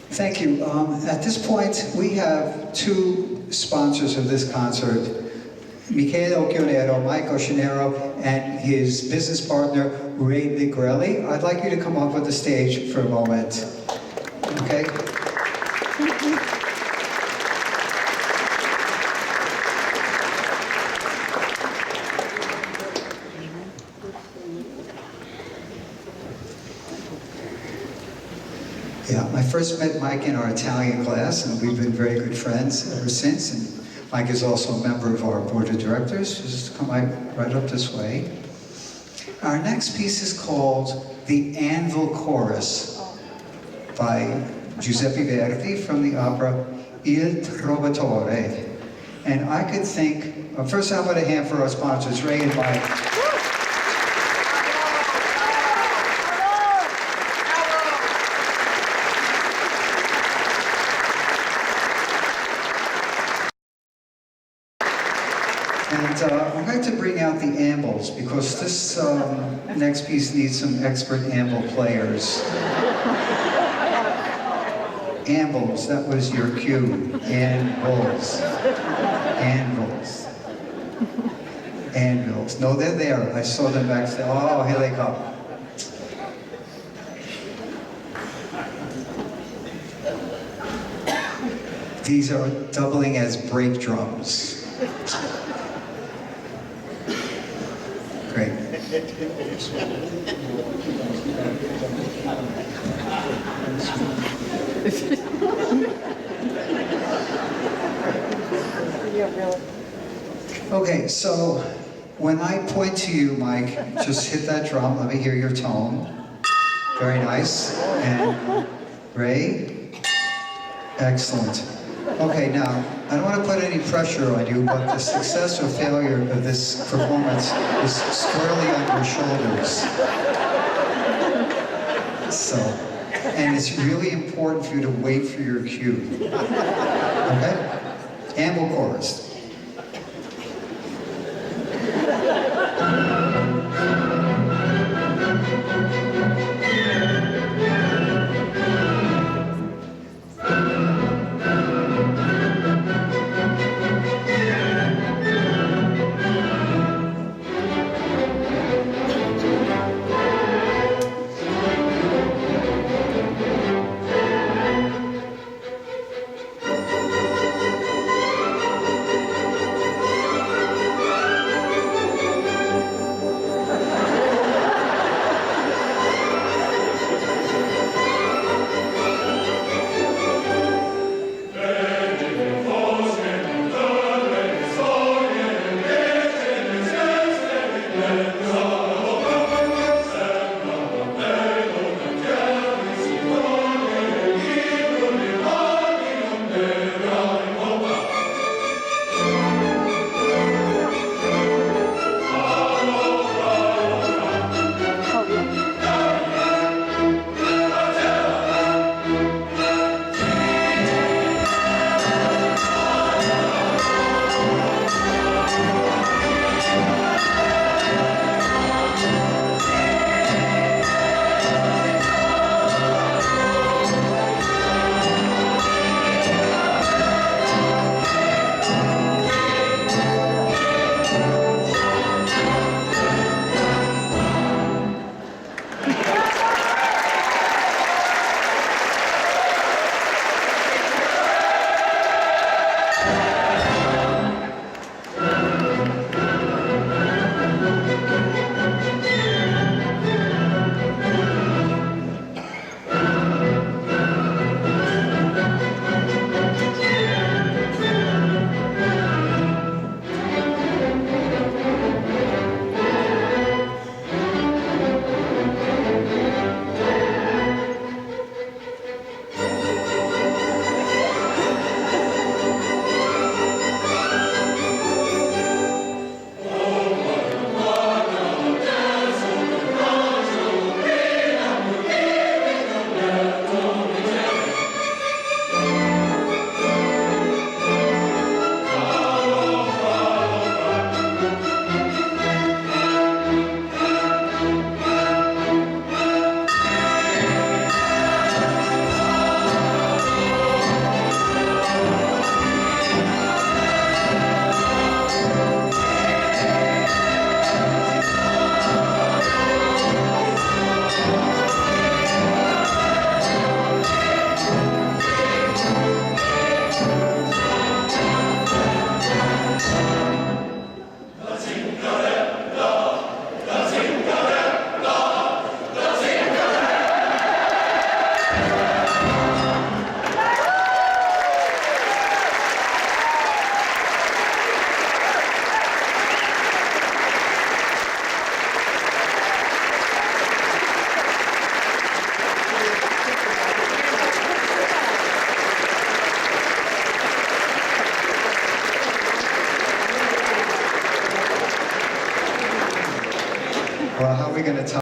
Thank you. At this point, we have two sponsors of this concert, Michele Occhionero, Mike Oceanero, and his business partner, Ray Ligrelli. I'd like you to come up on the stage for a moment. Okay? Yeah, I first met Mike in our Italian class, and we've been very good friends ever since. And Mike is also a member of our board of directors. Just come right up this way. Our next piece is called The Anvil Chorus by Giuseppe Verdi from the opera Il Trovatore. And I could think, first how about a hand for our sponsors, Ray and Mike. And I'm going to bring out the anvils because this next piece needs some expert anvil players. Anvils, that was your cue. Anvils. Anvils. Anvils. No, they're there. I saw them back there. Oh, here they come. These are doubling as brake drums. Great. Okay, so when I point to you, Mike, just hit that drum. Let me hear your tone. Very nice. And Ray, excellent. Okay, now, I don't want to put any pressure on you, but the success or failure of this performance is squarely on your shoulders. So, and it's really important for you to wait for your cue. Okay? Anvil Chorus. going to tell